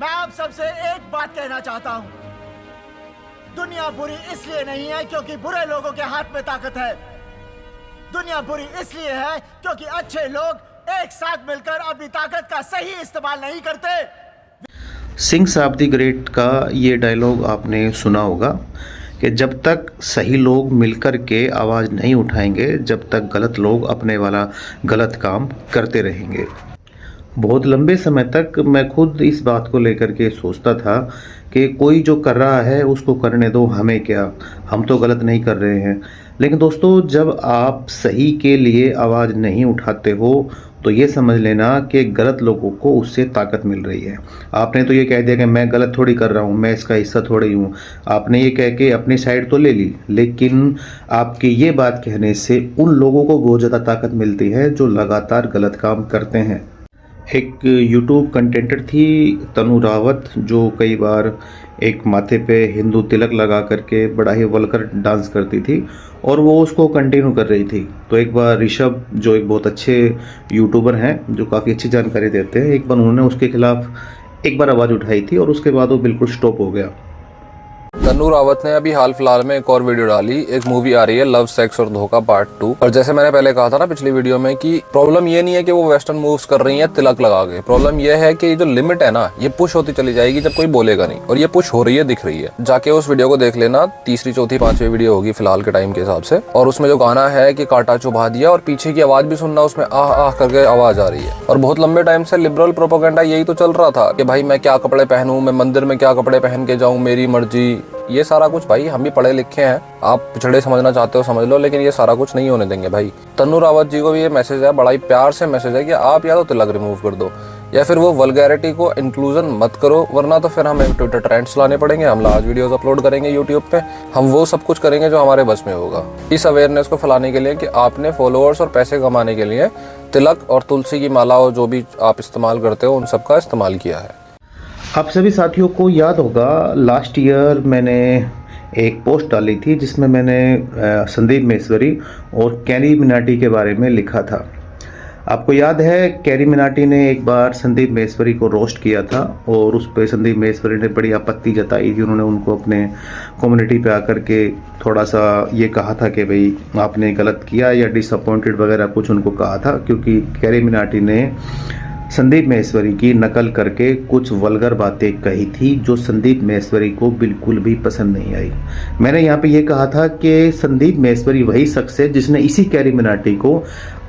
मैं आप सबसे एक बात कहना चाहता हूं। दुनिया बुरी इसलिए नहीं है क्योंकि बुरे लोगों के हाथ में ताकत है। दुनिया बुरी इसलिए है क्योंकि अच्छे लोग एक साथ मिलकर अपनी ताकत का सही इस्तेमाल नहीं करते। सिंह साहब दी ग्रेट का ये डायलॉग आपने सुना होगा कि जब तक सही लोग मिलकर के आवाज़ नहीं उठाएंगे, जब तक गलत लोग अपने वाला गलत काम करते रहेंगे। बहुत लंबे समय तक मैं खुद इस बात को लेकर के सोचता था कि कोई जो कर रहा है उसको करने दो, हमें क्या, हम तो गलत नहीं कर रहे हैं। लेकिन दोस्तों, जब आप सही के लिए आवाज़ नहीं उठाते हो तो ये समझ लेना कि गलत लोगों को उससे ताकत मिल रही है। आपने तो ये कह दिया कि मैं गलत थोड़ी कर रहा हूँ, मैं इसका हिस्सा थोड़ी हूँ। आपने ये कह के अपनी साइड तो ले ली, लेकिन आपके ये बात कहने से उन लोगों को बहुत ज़्यादा ताकत मिलती है जो लगातार गलत काम करते हैं। एक यूट्यूब कंटेंटर थी तनु रावत, जो कई बार एक माथे पे हिंदू तिलक लगा करके बड़ा ही वल्गर डांस करती थी और वो उसको कंटिन्यू कर रही थी। तो एक बार ऋषभ, जो एक बहुत अच्छे यूट्यूबर हैं जो काफ़ी अच्छी जानकारी देते हैं, एक बार उन्होंने उसके खिलाफ एक बार आवाज़ उठाई थी और उसके बाद वो बिल्कुल स्टॉप हो गया। तनु रावत ने अभी हाल फिलहाल में एक और वीडियो डाली। एक मूवी आ रही है लव सेक्स और धोखा पार्ट 2। और जैसे मैंने पहले कहा था ना पिछली वीडियो में कि प्रॉब्लम ये नहीं है कि वो वेस्टर्न मूव्स कर रही हैं तिलक लगा के। प्रॉब्लम ये है कि जो लिमिट है ना, ये पुश होती चली जाएगी जब कोई बोलेगा नहीं, और ये पुश हो रही है, दिख रही है। जाके उस वीडियो को देख लेना, तीसरी चौथी पांचवी वीडियो होगी फिलहाल के टाइम के हिसाब से। और उसमें जो गाना है कि कांटा चुभा दिया, और पीछे की आवाज भी सुनना, उसमें आह आह करके आवाज आ रही है। और बहुत लंबे टाइम से लिबरल प्रोपेगेंडा यही तो चल रहा था कि भाई मैं क्या कपड़े पहनूं, मैं मंदिर में क्या कपड़े पहन के जाऊं, मेरी मर्जी। ये सारा कुछ भाई, हम भी पढ़े लिखे हैं, आप पिछड़े समझना चाहते हो समझ लो, लेकिन ये सारा कुछ नहीं होने देंगे भाई। तनु रावत जी को भी ये मैसेज है, बड़ा ही प्यार से मैसेज है कि आप या तो तिलक रिमूव कर दो या फिर वो वल्गैरिटी को इंक्लूजन मत करो, वरना तो फिर हमें ट्विटर ट्रेंड्स लाने पड़ेंगे, हम आज वीडियोस अपलोड करेंगे यूट्यूब पे, हम वो सब कुछ करेंगे जो हमारे बस में होगा। इस अवेयरनेस को फैलाने के लिए कि आपने फॉलोअर्स और पैसे कमाने के लिए तिलक और तुलसी की माला और जो भी आप इस्तेमाल करते हो उन सब का इस्तेमाल किया है। आप सभी साथियों को याद होगा, लास्ट ईयर मैंने एक पोस्ट डाली थी जिसमें मैंने संदीप महेश्वरी और कैरी मिनाटी के बारे में लिखा था। आपको याद है, कैरी मिनाटी ने एक बार संदीप महेश्वरी को रोस्ट किया था और उस पर संदीप महेश्वरी ने बड़ी आपत्ति जताई थी। उन्होंने उनको अपने कम्युनिटी पे आकर के थोड़ा सा ये कहा था कि भाई आपने गलत किया या डिसअपॉइंटेड वगैरह कुछ उनको कहा था, क्योंकि कैरी मिनाटी ने संदीप महेश्वरी की नकल करके कुछ वल्गर बातें कही थी जो संदीप महेश्वरी को बिल्कुल भी पसंद नहीं आई। मैंने यहाँ पे ये कहा था कि संदीप महेश्वरी वही शख्स है जिसने इसी कैरी मिनाटी को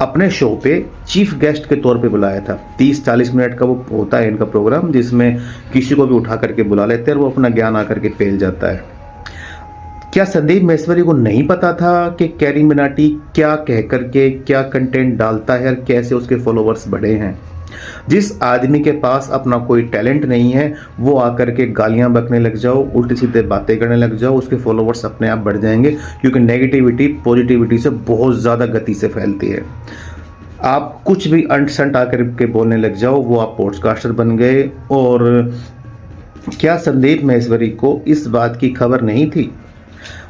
अपने शो पे चीफ गेस्ट के तौर पे बुलाया था। 30-40 मिनट का वो होता है इनका प्रोग्राम, जिसमें किसी को भी उठा करके बुला लेते हैं और वो अपना ज्ञान आकर के पेल जाता है। क्या संदीप महेश्वरी को नहीं पता था कि कैरी मिनाटी क्या कह करके क्या कंटेंट डालता है और कैसे उसके फॉलोअर्स बढ़े हैं? जिस आदमी के पास अपना कोई टैलेंट नहीं है, वो आकर के गालियां बकने लग जाओ, उल्टी सीधे बातें करने लग जाओ, उसके फॉलोअर्स अपने आप बढ़ जाएंगे, क्योंकि नेगेटिविटी पॉजिटिविटी से बहुत ज़्यादा गति से फैलती है। आप कुछ भी अंट संट आकर के बोलने लग जाओ, वो आप पॉडकास्टर बन गए। और क्या संदीप महेश्वरी को इस बात की खबर नहीं थी?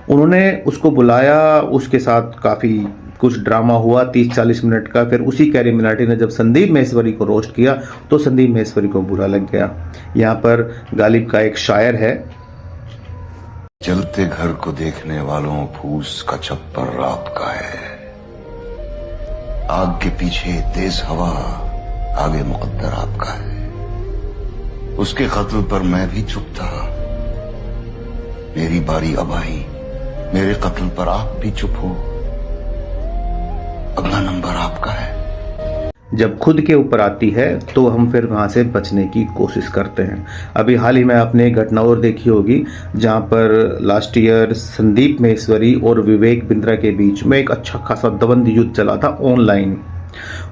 उन्होंने उसको बुलाया, उसके साथ काफ़ी कुछ ड्रामा हुआ 30-40 मिनट का। फिर उसी कैरी मिनाटी ने जब संदीप महेश्वरी को रोस्ट किया तो संदीप महेश्वरी को बुरा लग गया। यहाँ पर गालिब का एक शायर है, जलते घर को देखने वालों फूस का छप्पर रात का है, आग के पीछे तेज हवा, आगे मुकद्दर आपका है। उसके कत्ल पर मैं भी चुप था, मेरी बारी अब आई, मेरे कत्ल पर आप भी चुप हो, अगला नंबर आपका है। जब खुद के ऊपर आती है तो हम फिर वहां से बचने की कोशिश करते हैं। अभी हाल ही में आपने एक घटना और देखी होगी जहां पर लास्ट ईयर संदीप महेश्वरी और विवेक बिंद्रा के बीच में एक अच्छा खासा दवंद युद्ध चला था ऑनलाइन।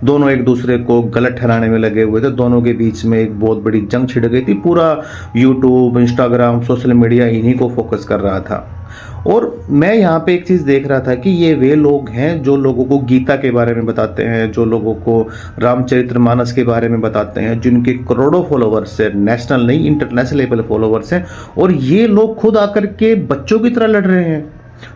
दोनों एक दूसरे को गलत ठहराने में लगे हुए थे, दोनों के बीच में एक बहुत बड़ी जंग छिड़ गई थी। पूरा यूट्यूब, इंस्टाग्राम, सोशल मीडिया इन्हीं को फोकस कर रहा था। और मैं यहाँ पे एक चीज़ देख रहा था कि ये वे लोग हैं जो लोगों को गीता के बारे में बताते हैं, जो लोगों को रामचरितमानस के बारे में बताते हैं, जिनके करोड़ों फॉलोवर्स है, नेशनल नहीं इंटरनेशनल लेवल फॉलोवर्स हैं। और ये लोग खुद आकर के बच्चों की तरह लड़ रहे हैं।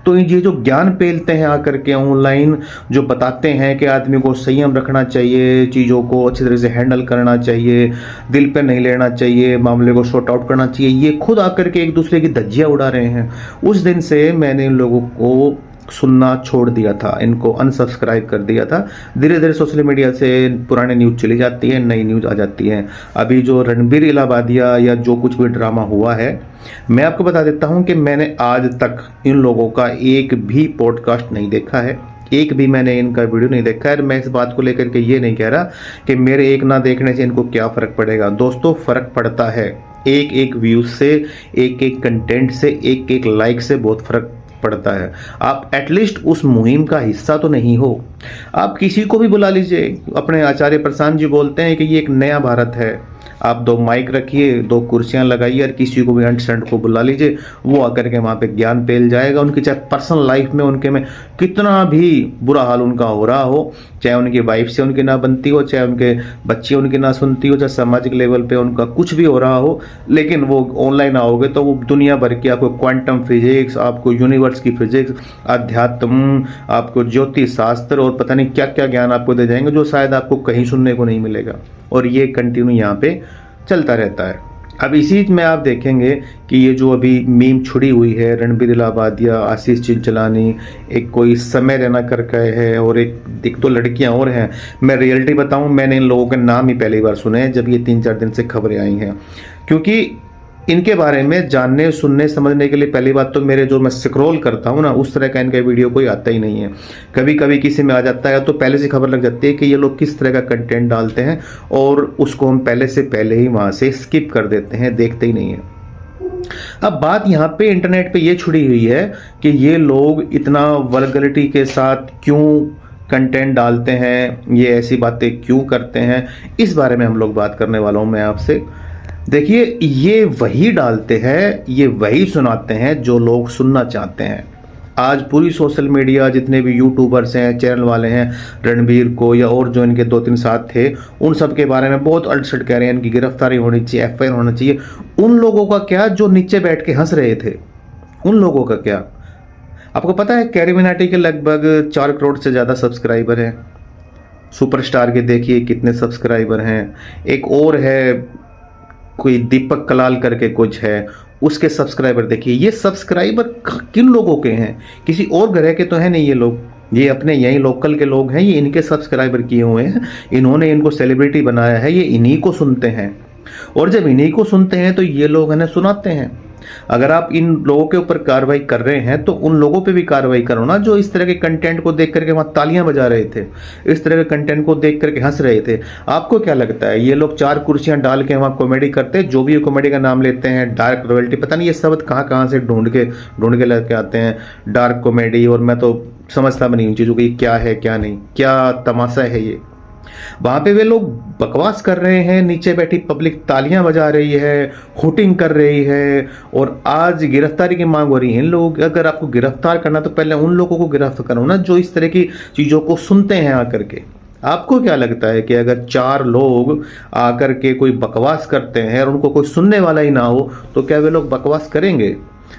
तो ये जो ज्ञान पेलते हैं आकर के ऑनलाइन, जो बताते हैं कि आदमी को संयम रखना चाहिए, चीज़ों को अच्छी तरह से हैंडल करना चाहिए, दिल पे नहीं लेना चाहिए, मामले को शॉर्ट आउट करना चाहिए, ये खुद आकर के एक दूसरे की धज्जियाँ उड़ा रहे हैं। उस दिन से मैंने इन लोगों को सुनना छोड़ दिया था, इनको अनसब्सक्राइब कर दिया था। धीरे धीरे सोशल मीडिया से पुराने न्यूज़ चली जाती है, नई न्यूज़ आ जाती है। अभी जो रणबीर इलाहाबादिया या जो कुछ भी ड्रामा हुआ है, मैं आपको बता देता हूं कि मैंने आज तक इन लोगों का एक भी पॉडकास्ट नहीं देखा है, एक भी मैंने इनका वीडियो नहीं देखा है। मैं इस बात को लेकर के ये नहीं कह रहा कि मेरे एक ना देखने से इनको क्या फ़र्क पड़ेगा। दोस्तों, फ़र्क पड़ता है। एक एक व्यूज़ से, एक एक कंटेंट से, एक एक लाइक से बहुत फ़र्क पड़ता है। आप एटलीस्ट उस मुहिम का हिस्सा तो नहीं हो। आप किसी को भी बुला लीजिए। अपने आचार्य प्रशांत जी बोलते हैं कि ये एक नया भारत है। आप 2 माइक रखिए, 2 कुर्सियां लगाइए और किसी को भी अंट को बुला लीजिए, वो आकर के वहाँ पे ज्ञान पेल जाएगा। उनकी चाहे पर्सनल लाइफ में उनके में कितना भी बुरा हाल उनका हो रहा हो, चाहे उनकी वाइफ से उनकी ना बनती हो, चाहे उनके बच्चे उनकी ना सुनती हो, चाहे सामाजिक लेवल पे उनका कुछ भी हो रहा हो, लेकिन वो ऑनलाइन आओगे तो वो दुनिया भर की आपको क्वांटम फिजिक्स, आपको यूनिवर्स की फिजिक्स, अध्यात्म, आपको ज्योतिष शास्त्र और पता नहीं क्या क्या ज्ञान आपको दे जाएंगे, जो शायद आपको कहीं सुनने को नहीं मिलेगा। और ये कंटिन्यू यहाँ पे चलता रहता है। अब इसी में आप देखेंगे कि ये जो अभी मीम छुड़ी हुई है, रणबीर इलाहाबादिया, आशीष चिंचलानी, एक कोई समय रैना करके है और एक 2 लड़कियां और हैं। मैं रियलिटी बताऊं, मैंने इन लोगों के नाम ही पहली बार सुने हैं जब ये 3-4 दिन से खबरें आई हैं, क्योंकि इनके बारे में जानने, सुनने, समझने के लिए पहली बात तो मेरे जो मैं स्क्रॉल करता हूँ ना, उस तरह का इनका वीडियो कोई आता ही नहीं है। कभी कभी किसी में आ जाता है तो पहले से खबर लग जाती है कि ये लोग किस तरह का कंटेंट डालते हैं, और उसको हम पहले ही वहाँ से स्किप कर देते हैं, देखते ही नहीं है। अब बात यहाँ पे इंटरनेट पे ये छुड़ी हुई है कि ये लोग इतना वल्गरिटी के साथ क्यों कंटेंट डालते हैं, ये ऐसी बातें क्यों करते हैं, इस बारे में हम लोग बात करने वाला हूँ मैं आपसे। देखिए, ये वही डालते हैं, ये वही सुनाते हैं जो लोग सुनना चाहते हैं। आज पूरी सोशल मीडिया, जितने भी यूट्यूबर्स हैं, चैनल वाले हैं, रणबीर को या और जो इनके 2-3 साथ थे, उन सब के बारे में बहुत अड़सठ कह रहे हैं, इनकी गिरफ्तारी होनी चाहिए, FIR होना चाहिए। उन लोगों का क्या जो नीचे बैठ के हंस रहे थे, उन लोगों का क्या? आपको पता है कैरी मिनाटी के लगभग 4 करोड़ से ज़्यादा सब्सक्राइबर हैं। सुपरस्टार के देखिए कितने सब्सक्राइबर हैं। एक और है, कोई दीपक कलाल करके कुछ है, उसके सब्सक्राइबर देखिए। ये सब्सक्राइबर किन लोगों के हैं? किसी और ग्रह के तो है नहीं ये लोग, ये अपने यहीं लोकल के लोग हैं। ये इनके सब्सक्राइबर किए हुए हैं, इन्होंने इनको सेलिब्रिटी बनाया है, ये इन्हीं को सुनते हैं। और जब इन्हीं को सुनते हैं तो ये लोग इन्हें सुनाते हैं। अगर आप इन लोगों के ऊपर कार्रवाई कर रहे हैं तो उन लोगों पे भी कार्रवाई करो ना, जो इस तरह के कंटेंट को देख करके वहां तालियां बजा रहे थे, इस तरह के कंटेंट को देख करके हंस रहे थे। आपको क्या लगता है ये लोग 4 कुर्सियां डाल के वहां कॉमेडी करते हैं? जो भी कॉमेडी का नाम लेते हैं, डार्क रॉयल्टी, पता नहीं ये शब्द कहां से ढूंढ के लेके आते हैं, डार्क कॉमेडी। और मैं तो समझता भी नहीं उन चीज़ों को, ये क्या है क्या नहीं, क्या तमाशा है ये। वहां पे वे लोग बकवास कर रहे हैं, नीचे बैठी पब्लिक तालियां बजा रही है, हुटिंग कर रही है, और आज गिरफ्तारी की मांग हो रही है इन लोगों की। अगर आपको गिरफ्तार करना तो पहले उन लोगों को गिरफ्तार करो ना, जो इस तरह की चीजों को सुनते हैं आकर के। आपको क्या लगता है कि अगर 4 लोग आकर के कोई बकवास करते हैं और उनको कोई सुनने वाला ही ना हो तो क्या वे लोग बकवास करेंगे?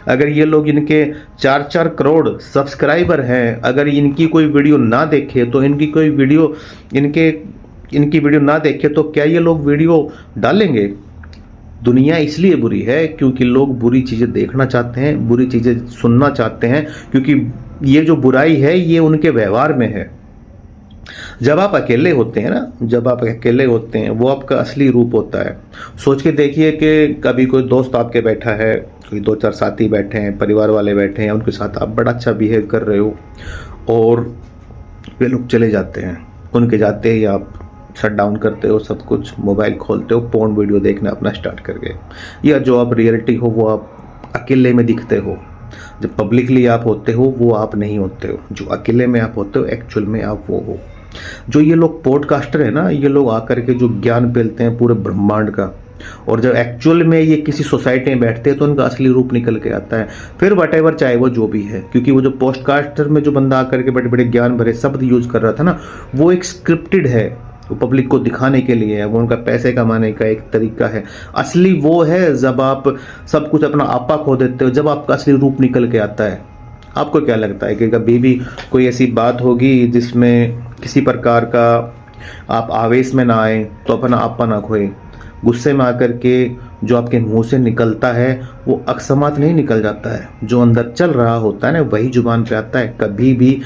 अगर ये लोग, इनके 4-4 करोड़ सब्सक्राइबर हैं, अगर इनकी कोई वीडियो ना देखे तो इनकी वीडियो ना देखे तो क्या ये लोग वीडियो डालेंगे? दुनिया इसलिए बुरी है क्योंकि लोग बुरी चीज़ें देखना चाहते हैं, बुरी चीज़ें सुनना चाहते हैं, क्योंकि ये जो बुराई है ये उनके व्यवहार में है। जब आप अकेले होते हैं ना, जब आप अकेले होते हैं, वो आपका असली रूप होता है। सोच के देखिए कि कभी कोई दोस्त आपके बैठा है, कोई 2-4 साथी बैठे हैं, परिवार वाले बैठे हैं, उनके साथ आप बड़ा अच्छा बिहेव कर रहे हो और वे लोग चले जाते हैं। उनके जाते ही आप शट डाउन करते हो सब कुछ, मोबाइल खोलते हो, पोर्न वीडियो देखना अपना स्टार्ट कर गए, या जो आप रियलिटी हो वो आप अकेले में दिखते हो। जब पब्लिकली आप होते हो वो आप नहीं होते हो, जो अकेले में आप होते हो एक्चुअल में आप वो हो। जो ये लोग पॉडकास्टर है ना, ये लोग आकर के जो ज्ञान फैलते हैं पूरे ब्रह्मांड का, और जब एक्चुअल में ये किसी सोसाइटी में बैठते हैं तो उनका असली रूप निकल के आता है। फिर वटेवर चाहे वो जो भी है, क्योंकि वो जो पॉडकास्टर में जो बंदा आकर के बड़े बड़े ज्ञान भरे शब्द यूज कर रहा था ना, वो एक स्क्रिप्टेड है, वो पब्लिक को दिखाने के लिए है, वो उनका पैसे कमाने का एक तरीका है। असली वो है जब आप सब कुछ अपना आपा खो देते हो, जब आपका असली रूप निकल के आता है। आपको क्या लगता है कि कभी भी कोई ऐसी बात होगी जिसमें किसी प्रकार का आप आवेश में ना आए, तो अपना आपा ना खोए, गुस्से में आकर के जो आपके मुंह से निकलता है वो अकस्मात नहीं निकल जाता है, जो अंदर चल रहा होता है ना वही जुबान पे आता है। कभी भी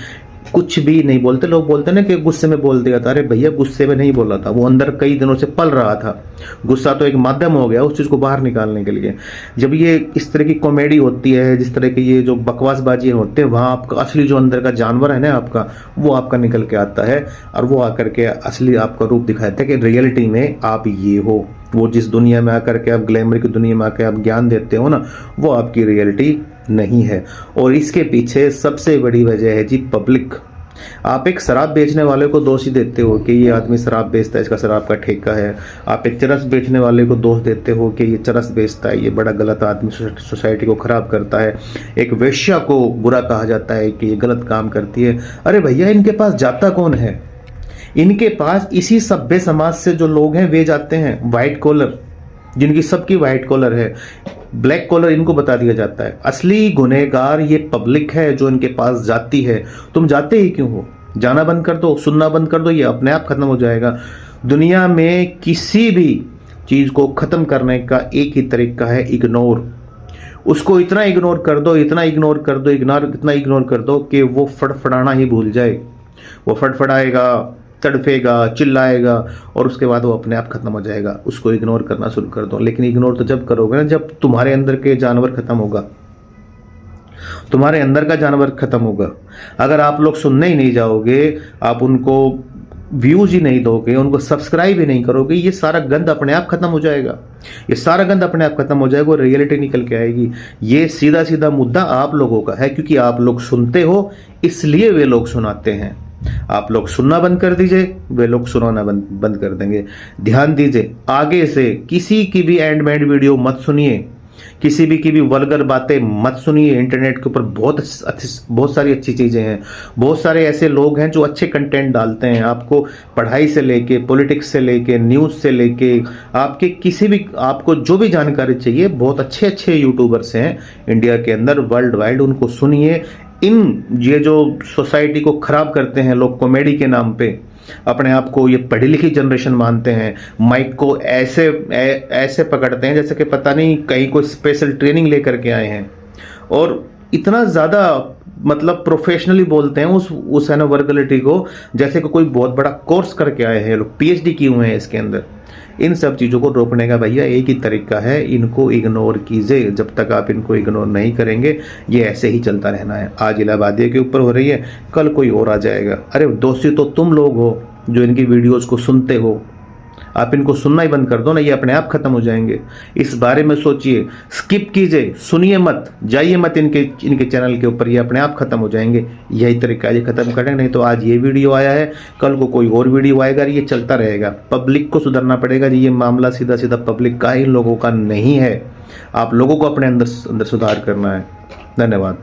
कुछ भी नहीं बोलते। लोग बोलते हैं ना कि गुस्से में बोल दिया था, अरे भैया गुस्से में नहीं बोला था, वो अंदर कई दिनों से पल रहा था। गुस्सा तो एक माध्यम हो गया उस चीज़ को बाहर निकालने के लिए। जब ये इस तरह की कॉमेडी होती है, जिस तरह की ये जो बकवासबाजी होते हैं, वहाँ आपका असली जो अंदर का जानवर है ना आपका, वो आपका निकल के आता है और वो आकर के असली आपका रूप दिखाता है कि रियलिटी में आप ये हो। वो जिस दुनिया में आकर के आप ग्लैमर की दुनिया में आकर आप ज्ञान देते हो ना, वो आपकी रियलिटी नहीं है। और इसके पीछे सबसे बड़ी वजह है जी पब्लिक। आप एक शराब बेचने वाले को दोष ही देते हो कि ये आदमी शराब बेचता है, इसका शराब का ठेका है। आप एक चरस बेचने वाले को दोष देते हो कि ये चरस बेचता है, ये बड़ा गलत आदमी, सोसाइटी को खराब करता है। एक वेश्या को बुरा कहा जाता है कि ये गलत काम करती है। अरे भैया इनके पास जाता कौन है? इनके पास इसी सभ्य समाज से जो लोग हैं वे जाते हैं, वाइट कॉलर, जिनकी सबकी वाइट कॉलर है, ब्लैक कॉलर इनको बता दिया जाता है। असली गुनहगार ये पब्लिक है जो इनके पास जाती है। तुम जाते ही क्यों हो? जाना बंद कर दो, सुनना बंद कर दो, ये अपने आप खत्म हो जाएगा। दुनिया में किसी भी चीज को खत्म करने का एक ही तरीका है, इग्नोर। उसको इतना इग्नोर कर दो, इतना इग्नोर कर दो, इतना इग्नोर कर दो कि वो फड़फड़ाना ही भूल जाए। वो फड़फड़ाएगा, तड़फेगा, चिल्लाएगा और उसके बाद वो अपने आप खत्म हो जाएगा। उसको इग्नोर करना शुरू कर दो। लेकिन इग्नोर तो जब करोगे ना जब तुम्हारे अंदर के जानवर खत्म होगा, तुम्हारे अंदर का जानवर खत्म होगा। अगर आप लोग सुनने ही नहीं जाओगे, आप उनको व्यूज ही नहीं दोगे, उनको सब्सक्राइब ही नहीं करोगे, ये सारा गंद अपने आप खत्म हो जाएगा। ये सारा गंद अपने आप खत्म हो जाएगा और रियलिटी निकल के आएगी। ये सीधा सीधा मुद्दा आप लोगों का है, क्योंकि आप लोग सुनते हो इसलिए वे लोग सुनाते हैं। आप लोग सुनना बंद कर दीजिए, वे लोग सुनाना बंद कर देंगे। ध्यान दीजिए, आगे से किसी की भी एंडमेड वीडियो मत सुनिए, किसी भी की भी वल्गर बातें मत सुनिए। इंटरनेट के ऊपर बहुत सारी अच्छी चीजें हैं, बहुत सारे ऐसे लोग हैं जो अच्छे कंटेंट डालते हैं। आपको पढ़ाई से लेके, पॉलिटिक्स से लेके, न्यूज से लेके, आपके किसी भी, आपको जो भी जानकारी चाहिए, बहुत अच्छे अच्छे यूट्यूबर्स हैं इंडिया के अंदर, वर्ल्ड वाइड, उनको सुनिए। ये जो सोसाइटी को खराब करते हैं लोग कॉमेडी के नाम पे, अपने आप को ये पढ़ी लिखी जनरेशन मानते हैं, माइक को ऐसे पकड़ते हैं जैसे कि पता नहीं कहीं कोई स्पेशल ट्रेनिंग लेकर के आए हैं, और इतना ज़्यादा मतलब प्रोफेशनली बोलते हैं उस है ना वर्गलिटी को, जैसे कि कोई बहुत बड़ा कोर्स करके आए हैं लोग, PhD किए हुए हैं इसके अंदर। इन सब चीज़ों को रोकने का भैया एक ही तरीका है, इनको इग्नोर कीजिए। जब तक आप इनको इग्नोर नहीं करेंगे ये ऐसे ही चलता रहना है। आज इलाहाबादिया के ऊपर हो रही है, कल कोई और आ जाएगा। अरे दोषी तो तुम लोग हो जो इनकी वीडियोस को सुनते हो। आप इनको सुनना ही बंद कर दो ना, ये अपने आप खत्म हो जाएंगे। इस बारे में सोचिए, स्किप कीजिए, सुनिए मत, जाइए मत इनके चैनल के ऊपर, ये अपने आप खत्म हो जाएंगे। यही तरीका है, ये खत्म करेंगे। नहीं तो आज ये वीडियो आया है, कल को कोई और वीडियो आएगा, ये चलता रहेगा। पब्लिक को सुधरना पड़ेगा जी, ये मामला सीधा सीधा पब्लिक का, इन लोगों का नहीं है। आप लोगों को अपने अंदर सुधार करना है। धन्यवाद।